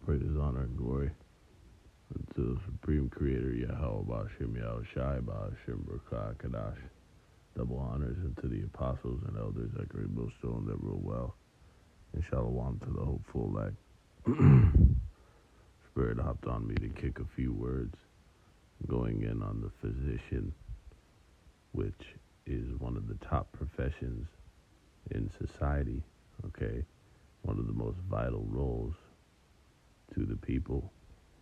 Praise, honor, and glory unto the Supreme Creator, Yahweh Bashim Yahushai Bashim Barakah Kadash. Double honors unto the apostles and elders at Great Millstone that rule well. And shalom to the hopeful elect. Spirit hopped on me to kick a few words, going in on the physician, which is one of the top professions in society, okay? One of the most vital roles to the people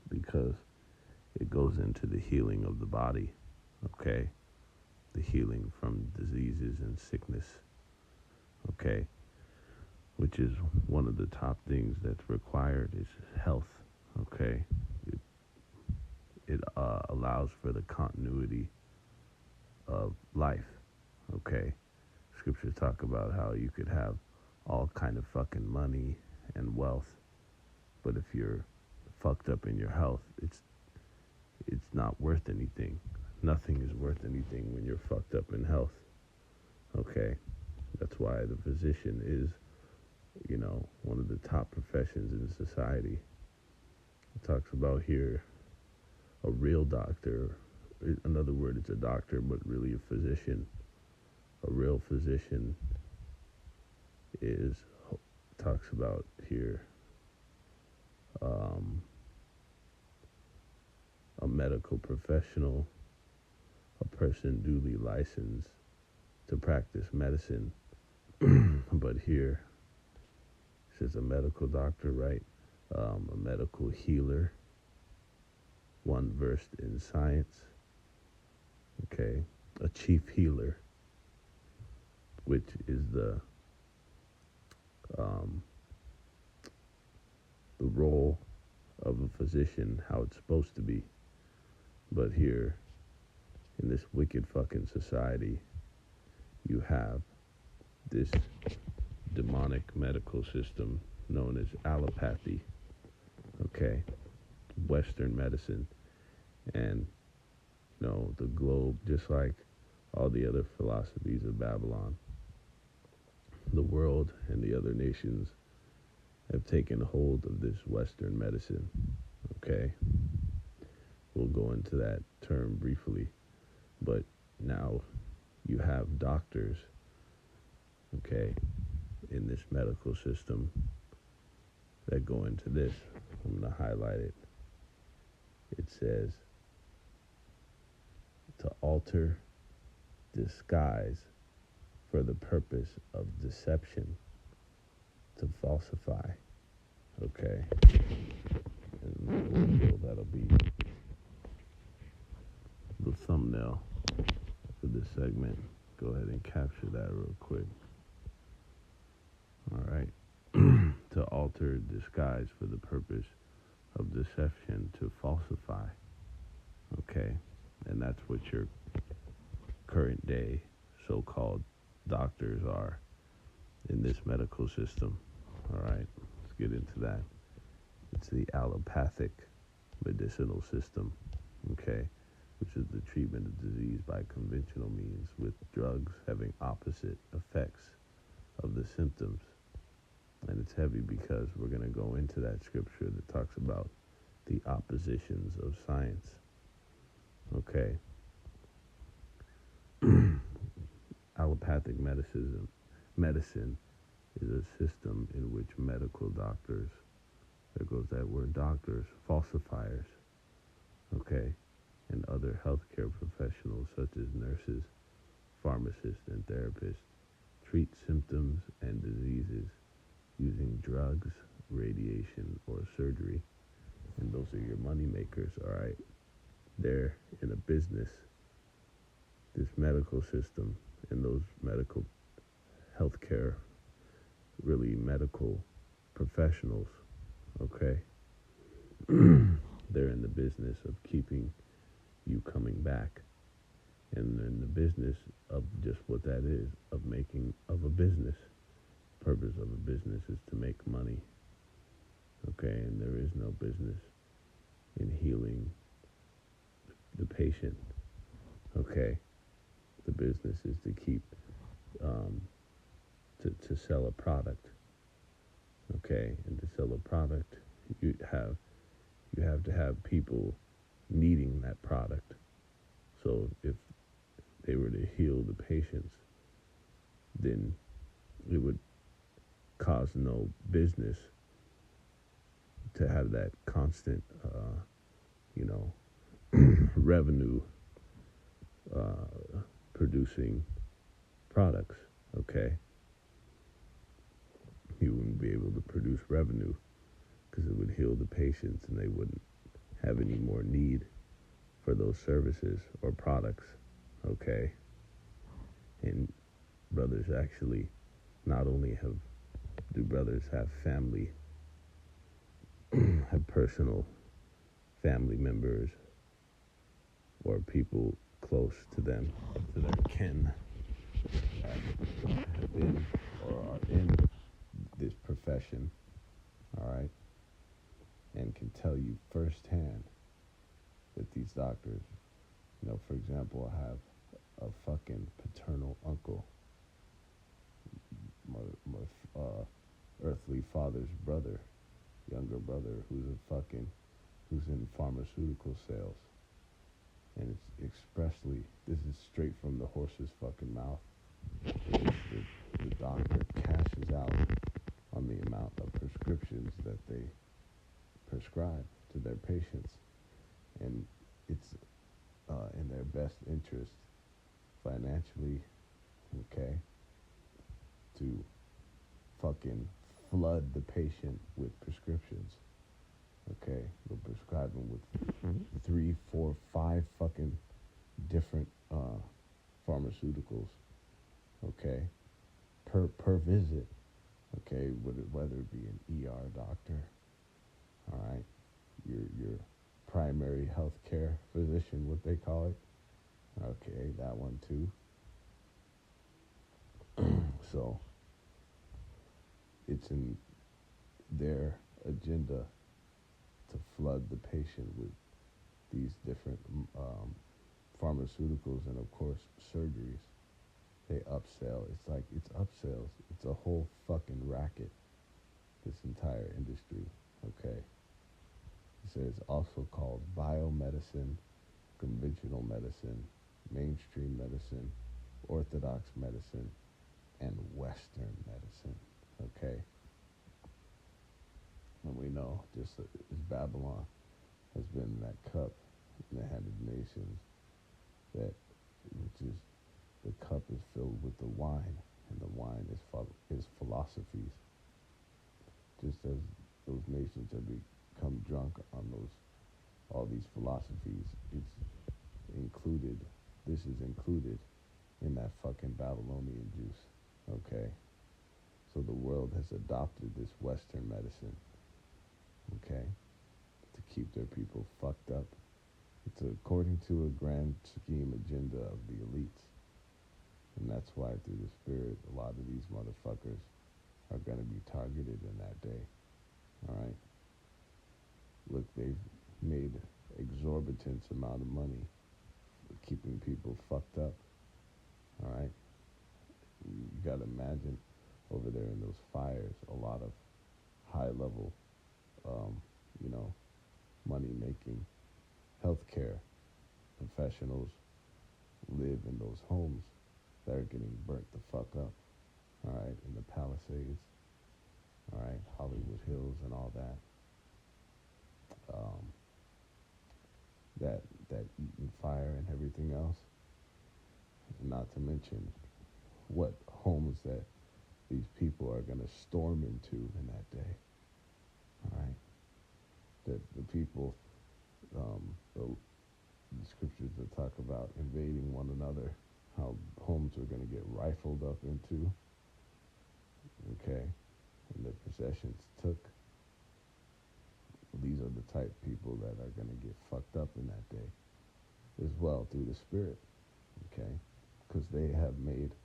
because it goes into the healing of the body, okay? The healing from diseases and sickness, okay? Which is one of the top things that's required is health, okay? It allows for the continuity of life, okay? Scriptures talk about how you could have all kind of fucking money and wealth, but if you're fucked up in your health, it's not worth anything. Nothing is worth anything when you're fucked up in health, okay? That's why the physician is, one of the top professions in society. It talks about here a real doctor. Another word, it's a doctor, but really a physician. A real physician talks about here a medical professional, a person duly licensed to practice medicine. But here it says a medical doctor, right? A medical healer, one versed in science, okay? A chief healer, which is the role of a physician, how it's supposed to be. But here, in this wicked fucking society, you have this demonic medical system known as allopathy, okay? Western medicine. And, the globe, just like all the other philosophies of Babylon, the world and the other nations have taken hold of this Western medicine, okay? We'll go into that term briefly, but now you have doctors, okay, in this medical system that go into this. I'm going to highlight it. It says, to alter, disguise for the purpose of deception, to falsify, okay? And that'll be the thumbnail for this segment. Go ahead and capture that real quick. All right. To alter, disguise for the purpose of deception, to falsify. Okay. And that's what your current day so-called doctors are in this medical system. All right. Let's get into that. It's the allopathic medicinal system. Okay. Which is the treatment of disease by conventional means, with drugs having opposite effects of the symptoms. And it's heavy because we're going to go into that scripture that talks about the oppositions of science. Okay. Allopathic medicine is a system in which medical doctors, there goes that word doctors, falsifiers, okay, and other healthcare professionals such as nurses, pharmacists, and therapists treat symptoms and diseases using drugs, radiation, or surgery. And those are your money makers, all right? They're in a business, this medical system, and those medical healthcare, really medical professionals, okay? They're in the business of keeping you coming back. And in the business of just what that is, of making of a business. Purpose of a business is to make money. Okay, and there is no business in healing the patient. Okay, the business is to keep, to sell a product. Okay, and to sell a product, You have you have to have people needing that product. So if they were to heal the patients, then it would cause no business to have that constant, you know, revenue producing products. Okay, you wouldn't be able to produce revenue because it would heal the patients, and they wouldn't have any more need for those services or products. Okay, and brothers actually not only do brothers have family, have personal family members or people close to them, to their kin, that have been or are in this profession, all right, and can tell you firsthand that these doctors, for example, I have a fucking paternal uncle, my earthly father's brother, younger brother, who's in pharmaceutical sales. And it's expressly, this is straight from the horse's fucking mouth. The doctor cashes out on the amount of prescriptions that they prescribe to their patients. And it's in their best interest financially, okay, to fucking flood the patient with prescriptions. Okay, they'll prescribe them with 3, 4, 5 fucking different pharmaceuticals. Okay, per visit. Okay, whether it be an ER doctor, all right, your primary health care physician, what they call it. Okay, that one too. So it's in their agenda to flood the patient with these different pharmaceuticals and, of course, surgeries. They upsell. It's upsells. It's a whole fucking racket, this entire industry, okay? He says it's also called biomedicine, conventional medicine, mainstream medicine, orthodox medicine, and Western medicine, okay? And we know, just as Babylon has been in that cup in the hand of nations, which is, the cup is filled with the wine, and the wine is philosophies. Just as those nations have become drunk on all these philosophies, this is included in that fucking Babylonian juice, okay? So the world has adopted this Western medicine, okay, to keep their people fucked up. It's according to a grand scheme agenda of the elites. And that's why through the Spirit, a lot of these motherfuckers are going to be targeted in that day. All right? Look, they've made exorbitant amount of money for keeping people fucked up. All right? You got to imagine over there in those fires, a lot of high-level, money-making healthcare professionals live in those homes that are getting burnt the fuck up, all right, in the Palisades, all right, Hollywood Hills and all that. That Eaton fire and everything else, not to mention what homes that these people are going to storm into in that day, all right, that the people, the scriptures that talk about invading one another, how homes are going to get rifled up into, okay, and their possessions took. These are the type of people that are going to get fucked up in that day as well through the Spirit, okay, because they have made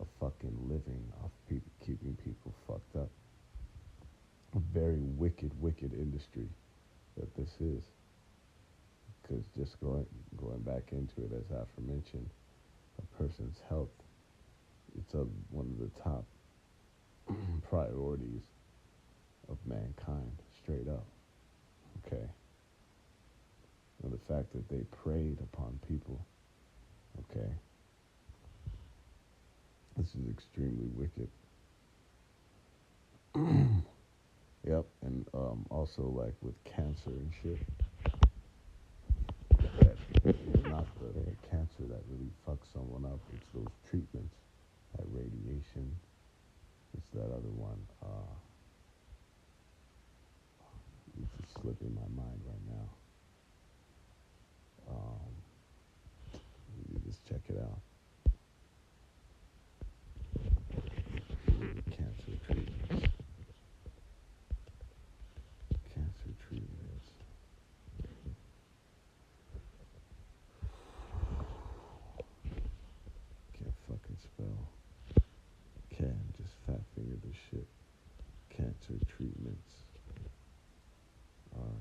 a fucking living off keeping people fucked up. A very wicked industry that this is. Because just going back into it, as aforementioned, a person's health, it's one of the top priorities of mankind, straight up. Okay. And the fact that they preyed upon people. Okay. This is extremely wicked. Yep. And also, like with cancer and shit, that it's not the cancer that really fucks someone up. It's those treatments, that radiation. It's that other one. It's just slipping my mind right now. You just check it out. Cancer treatments. Cancer treatments. Can't fucking spell. Can just fat finger this shit. Cancer treatments are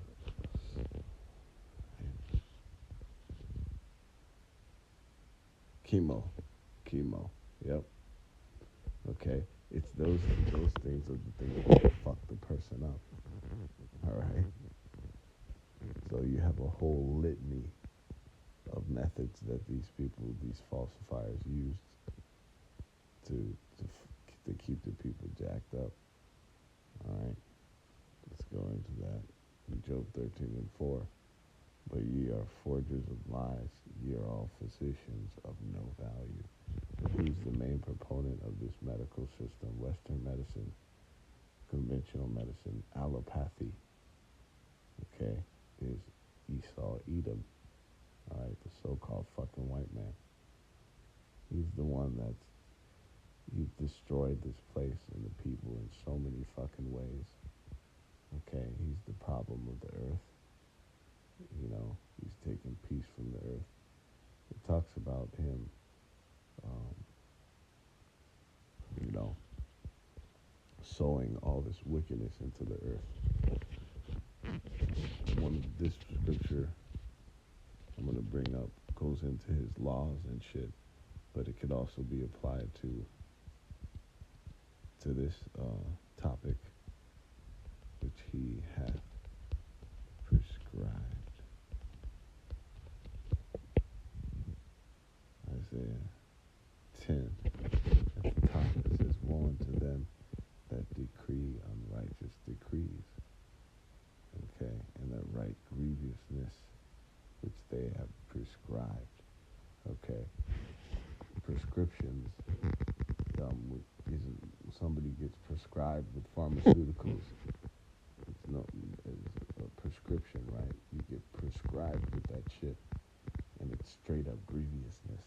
chemo. Yep. Okay. It's those things are the things that fuck the person up. All right. So you have a whole litany of methods that these falsifiers used to keep the people jacked up. All right. Let's go into that. In Job 13:4. But ye are forgers of lies, ye are all physicians of no value. Who's the main proponent of this medical system? Western medicine, conventional medicine, allopathy, okay, is Esau Edom, all right, the so-called fucking white man. He's the one he's destroyed this place and the people in so many fucking ways, okay? He's the problem of the earth. You know, he's taking peace from the earth. It talks about him, you know, sowing all this wickedness into the earth. This scripture I'm going to bring up goes into his laws and shit, but it could also be applied to this topic, which he hath prescribed. Isaiah 10, at the top it says, woe unto them that decree unrighteous decrees, okay, and that write grievousness which they have prescribed, okay. Prescriptions, somebody gets prescribed with pharmaceuticals, it's a prescription, right? You get prescribed with that shit, and it's straight up grievousness,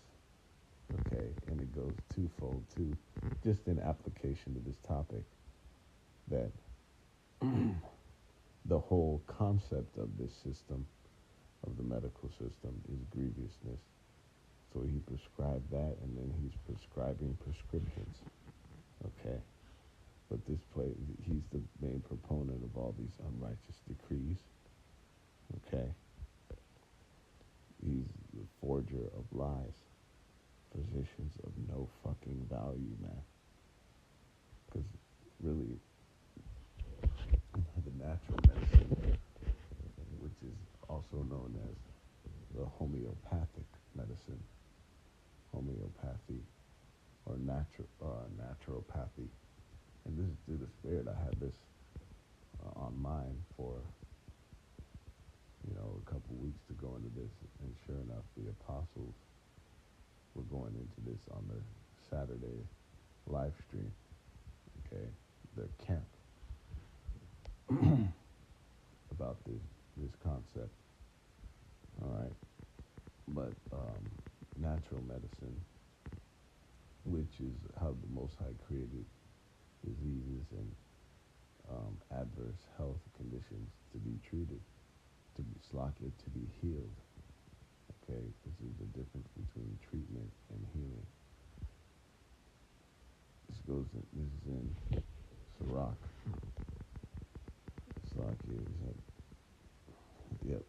okay, and it goes twofold too, just in application to this topic, that the whole concept of this system, of the medical system, is grievousness. So he prescribed that, and then he's prescribing prescriptions, okay? But he's the main proponent of all these unrighteous decrees, okay? He's the forger of lies, physicians of no fucking value, man. Because really, the natural medicine, which is also known as the homeopathic medicine, homeopathy, or naturopathy. And this is through the Spirit. I had this on mine for, a couple weeks to go into this, and sure enough, the apostles were going into this on their Saturday live stream, okay, their camp, about this concept, all right, but natural medicine, which is how the Most High created diseases and adverse health conditions to be treated, to be slaughtered, to be healed. Okay, this is the difference between treatment and healing. This is in Sirach. Sirach is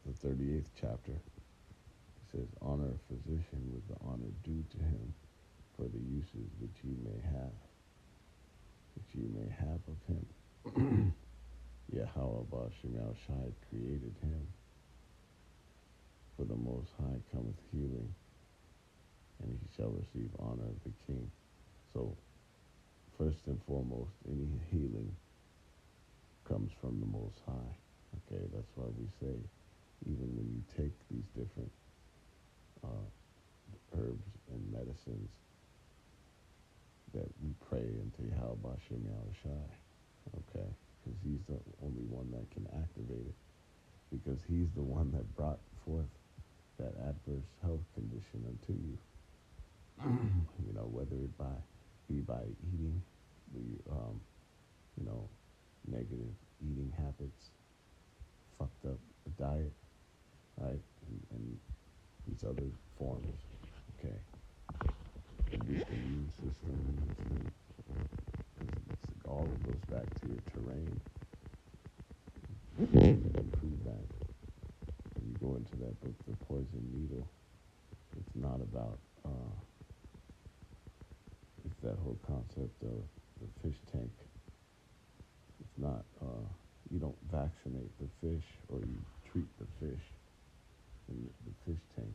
the 38th chapter. It says, honor a physician with the honor due to him for the uses which ye may have of him. Yahweh Bashem Shai created him. For the Most High cometh healing, and he shall receive honor of the king. So, first and foremost, any healing comes from the Most High. Okay, that's why we say, even when you take these different herbs and medicines, that we pray into Yahweh Bashem Shai. Okay, because he's the only one that can activate it, because he's the one that brought forth that adverse health condition unto you. Whether it be by eating, negative eating habits, fucked up diet, right, and these other forms, okay, reduce the immune system, all of goes back to your terrain. Improve that. When you go into that book, The Poison Needle, it's not about, it's that whole concept of the fish tank. It's not, you don't vaccinate the fish or you treat the fish in the fish tank.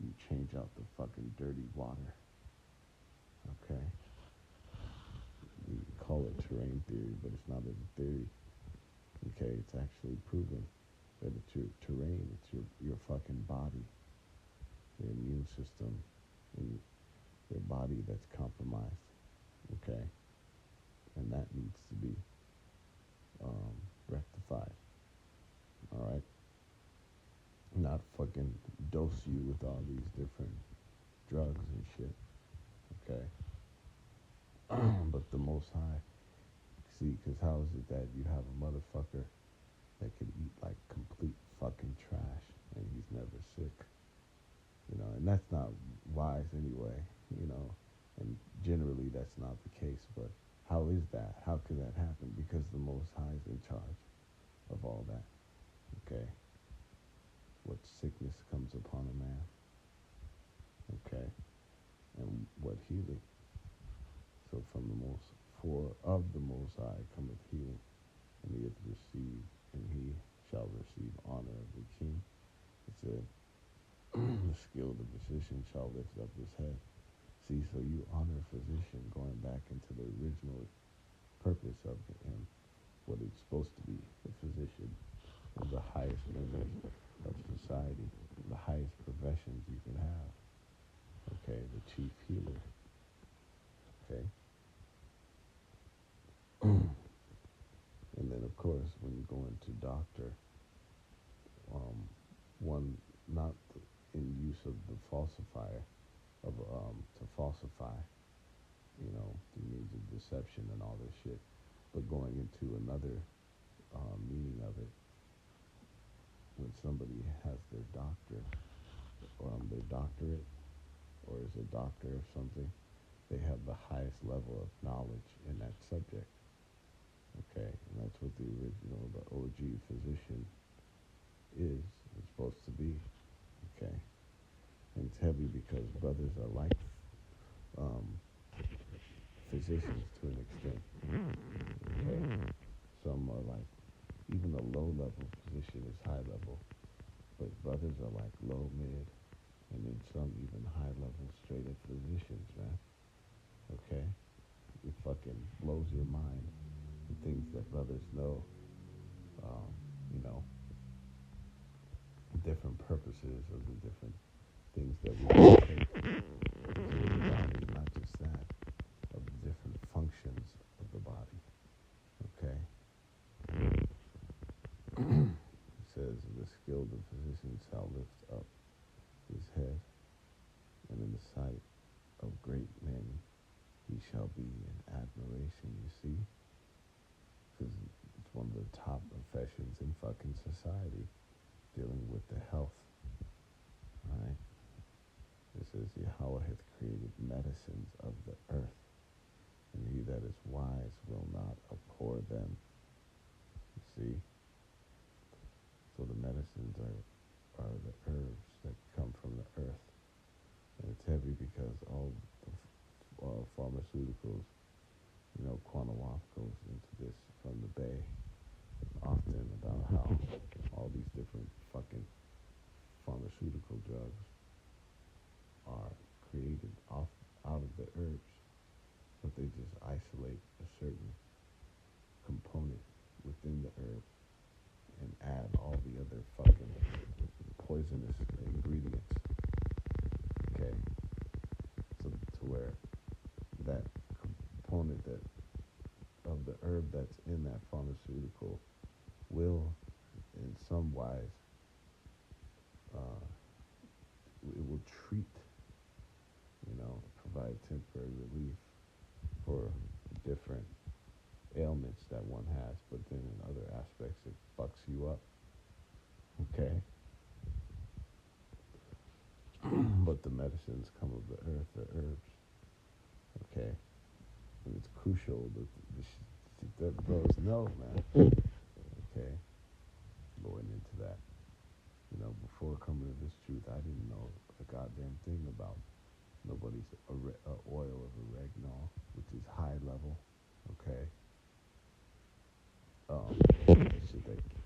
You change out the fucking dirty water. Okay? We call it terrain theory, but it's not a theory. Okay? It's actually proven that it's your terrain, it's your fucking body, your immune system, and your body that's compromised. Okay? And that needs to be rectified. Alright? Not fucking dose you with all these different drugs and shit. Okay? But the Most High, see, because how is it that you have a motherfucker that could eat like complete fucking trash and he's never sick? And that's not wise anyway, and generally that's not the case, but how is that? How could that happen? Because the Most High is in charge of all that, okay? What sickness comes upon a man, okay? And what healing. So from the Most High cometh healing, and he hath received, and he shall receive honor of the king. It said, the skilled physician shall lift up his head. See, so you honor a physician, going back into the original purpose of him, what it's supposed to be. The physician is the highest members of society, the highest professions you can have. Okay, the chief healer. Okay. And then, of course, when you go into doctor, one not in use of the falsifier of to falsify, through means of deception and all this shit, but going into another meaning of it. When somebody has their their doctorate, or is a doctor of something, they have the highest level of knowledge in that subject. Okay, and that's what the OG physician is supposed to be. Okay, and it's heavy because brothers are like physicians to an extent. Okay, some are like, even a low level physician is high level, but brothers are like low, mid, and then some even high level straight up physicians, man. Okay, it fucking blows your mind. The things that brothers know, different purposes of the different things that we take into the body, not just that, of the different functions of the body. Okay? It says, the skilled physician shall lift up his head, and in the sight of great men he shall be in admiration, you see? Because it's one of the top professions in fucking society, dealing with the health. Alright? It says, Yahweh hath created medicines of the earth, and he that is wise will not abhor them. You see? So the medicines are the herbs that come from the earth. And it's heavy because all the pharmaceuticals, Quanawaf goes into this from the Bay. often about how all these different fucking pharmaceutical drugs are created out of the herbs, but they just isolate a certain component within the herb and add all the other fucking poisonous ingredients. Okay, so to where that component that of the herb that's in that pharmaceutical will, in some wise, uh, it will treat, provide temporary relief for different ailments that one has, but then in other aspects it fucks you up. Okay. But the medicines come of the earth, the herbs. Okay. And it's crucial that bros know, man. Okay. Going into that. Before coming to this truth, I didn't know a goddamn thing about nobody's oil of oregano, which is high level. Okay.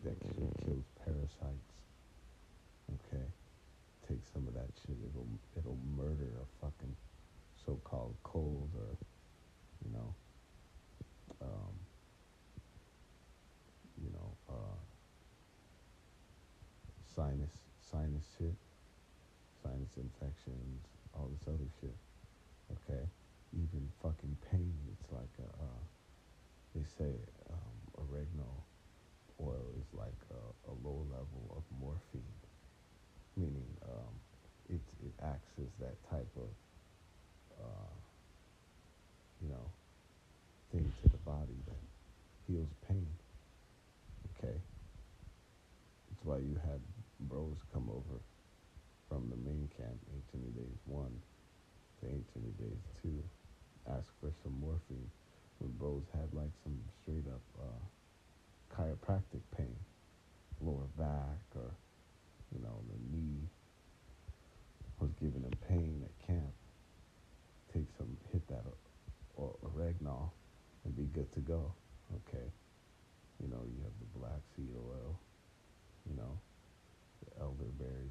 That shit kills parasites. Okay. Take some of that shit. It'll murder a fucking so-called cold or you know um, sinus shit, sinus infections, all this other shit. Okay, even fucking pain. It's like they say oregano oil is like a low level of morphine, meaning it acts as that type of uh, you know thing to the body that heals pain. Okay, that's why you had bros come over from the main camp, Ancient Days 1 to Ancient Days 2, ask for some morphine when bros had like some straight up chiropractic pain, lower back or, the knee was giving them pain at camp. Hit that oregano and be good to go. Okay. You have the black seed oil, the elderberry,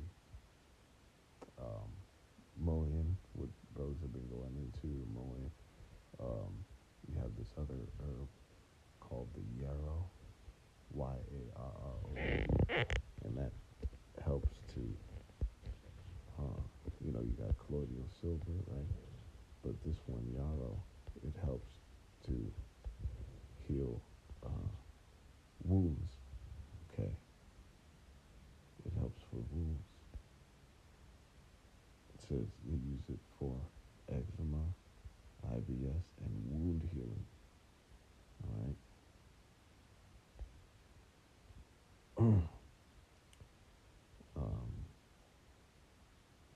mullein, what bros have been going into, mullein. You have this other herb called the yarrow, Yarro, and that helps to, you got colloidal silver, right? But this one, yarrow, it helps to heal wounds, okay? It helps for wounds. It says they use it for eczema, IBS, and wound healing, all right?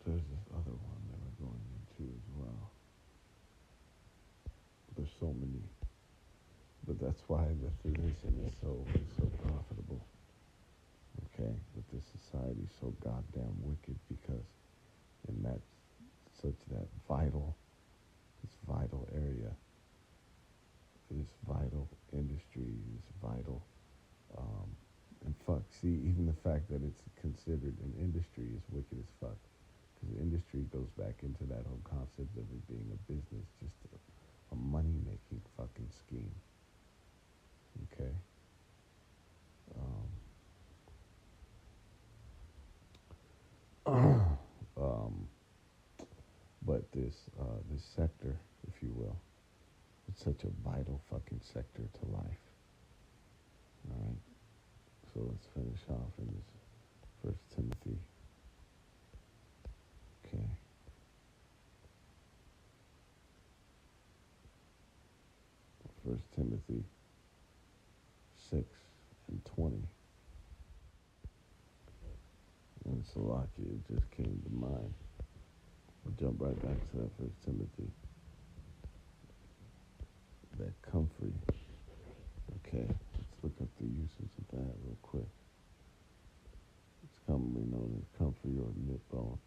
There's this other one that we're going into as well. There's so many, but that's why the physician is so profitable. Okay, but this society is so goddamn wicked because in that this vital area, this vital industry, this vital, and fuck, see, even the fact that it's considered an industry is wicked as fuck. Because the industry goes back into that whole concept of it being a business, just a money-making fucking scheme. Okay? But this sector, if you will, it's such a vital fucking sector to life. All right? So let's finish off in this First Timothy. Okay. First Timothy 6:20. And Salakia, it just came to mind. We'll jump right back to that First Timothy. That comfrey. Okay, let's look up the uses of that real quick. It's commonly known as comfrey or knitbone.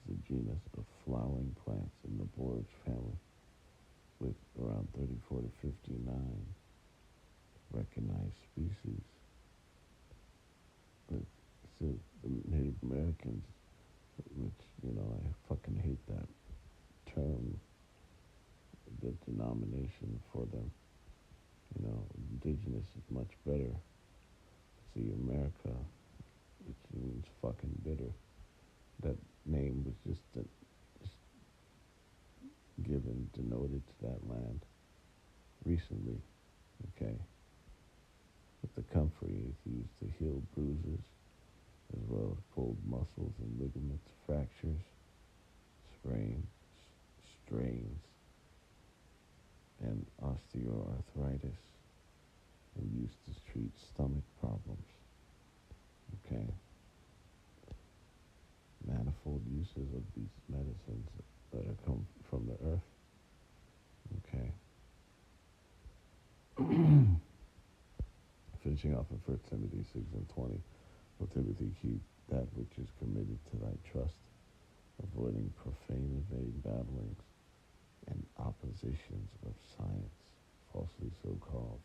It's a genus of flowering plants in the borage family with around 34 to 59 recognized species. Native Americans, which, I fucking hate that term, the denomination for them. Indigenous is much better. See, America, which means fucking bitter. That name was just given, denoted to that land recently, okay? But the comfrey is used to heal bruises, as well as pulled muscles and ligaments, fractures, sprains, strains, and osteoarthritis, and used to treat stomach problems, okay? Manifold uses of these medicines that are come from the earth, okay? Finishing off in 1 Timothy 6 and 20. O Timothy, keep that which is committed to thy trust, avoiding profane and vain babblings and oppositions of science, falsely so called.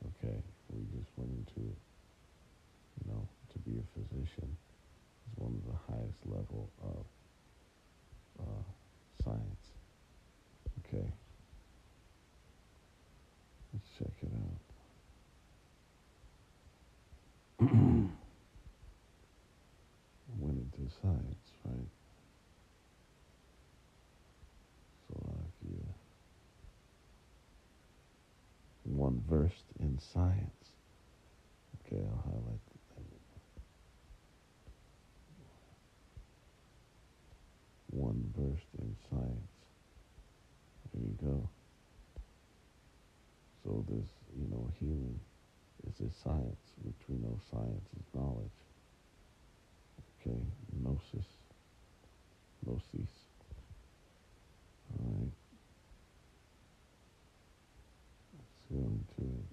Okay, we just went into, to be a physician is one of the highest level of science. Okay, let's check it out. Went into science, right? Slovakia. One versed in science. Okay, I'll highlight that. One versed in science. There you go. So this, healing is a science, which we know science is knowledge. Okay, gnosis. Gnosis. Alright. Let's go into it.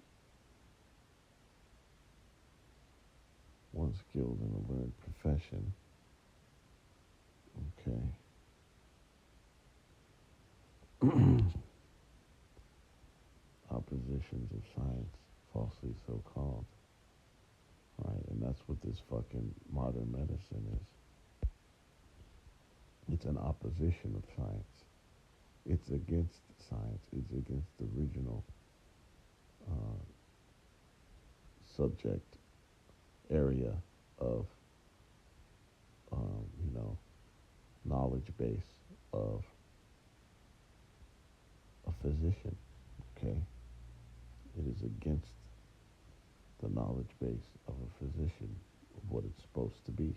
One skilled in a learned profession. Okay. Oppositions of science, falsely so called. Right, and that's what this fucking modern medicine is. It's an opposition of science. It's against science. It's against the original subject area of, knowledge base of a physician. Okay, it is against the knowledge base of a physician, of what it's supposed to be.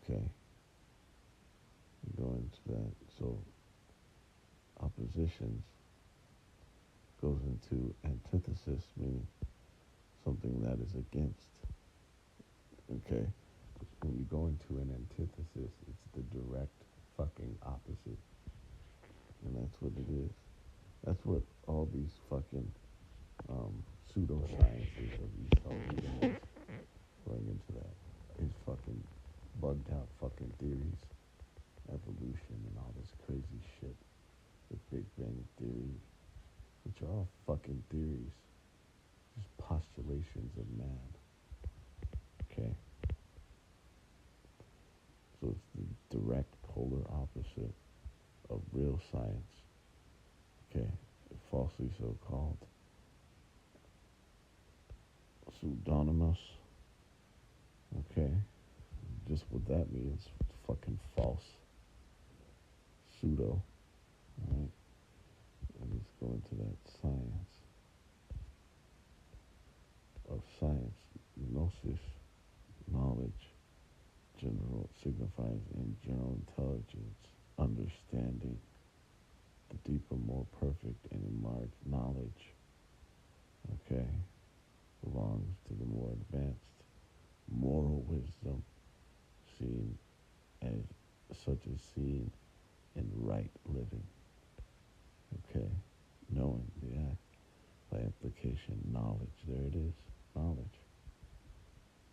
Okay, we go into that. So oppositions goes into antithesis, meaning something that is against. Okay, when you go into an antithesis, it's the direct fucking opposite, and that's what it is. That's what all these fucking pseudosciences of these humans going into that is fucking bugged out fucking theories, evolution, and all this crazy shit. The Big Bang Theory, which are all fucking theories, just postulations of man. Okay? So it's the direct polar opposite of real science. Okay? Falsely so called. Pseudonymous. Okay? Just what that means. Fucking false. Pseudo. Alright? And let's go into that science. Of science. Gnosis. Knowledge. General signifies in general intelligence, understanding, the deeper, more perfect, and enlarged knowledge. Okay? Belongs to the more advanced moral wisdom, seen as such as seen in right living. Okay, knowing the act by application, knowledge. There it is, knowledge.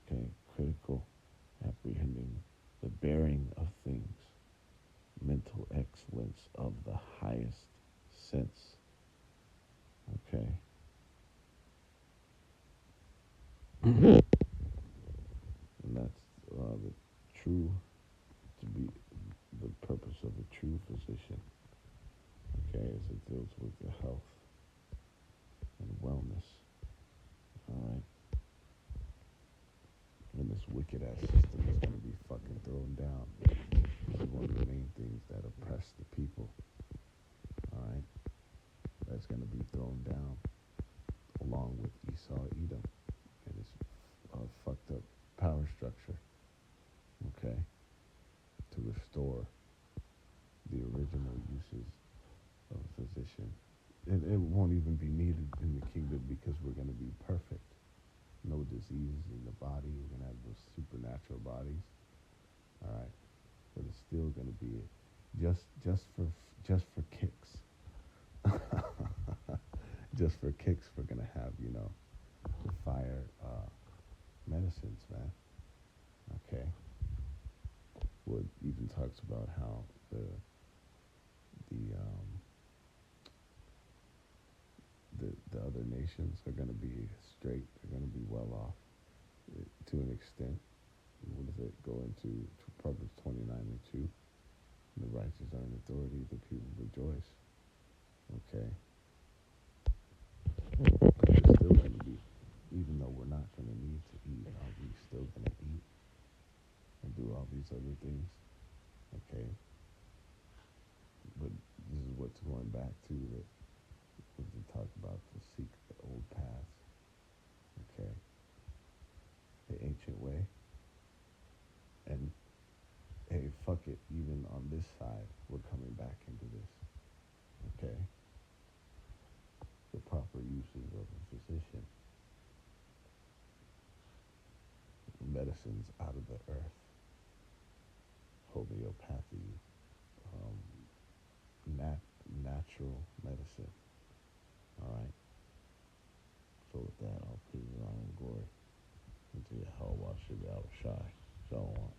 Okay, critical, apprehending the bearing of things, mental excellence of the highest sense. Okay. And that's most wicked ass system is going to be fucking thrown down. It's one of the main things that oppress the people. All right, that's going to be thrown down along with Esau, Edom, and its fucked up power structure. Okay, to restore the original uses of a physician. It won't even be needed in the kingdom because we're going to be perfect. No diseases in the body. We're going to have those supernatural bodies. All right, but it's still going to be just for kicks. Just for kicks, we're going to have the fire medicines, man. Okay, well, it even talks about how the the other nations are going to be straight. They're going to be well off to an extent. What does it go into Proverbs 29:2? The righteous are in authority, the people rejoice. Okay. But we're still going to be, even though we're not going to need to eat, are we still going to eat and do all these other things? Okay. But this is what's going back to that. Was to talk about to seek the old paths, okay, the ancient way, and hey, fuck it, even on this side, we're coming back into this, okay, the proper uses of a physician, medicines out of the earth, homeopathy, natural medicine. All right. So with that, I'll praise your honor and glory into your hell, wash it out, shy. Shalom.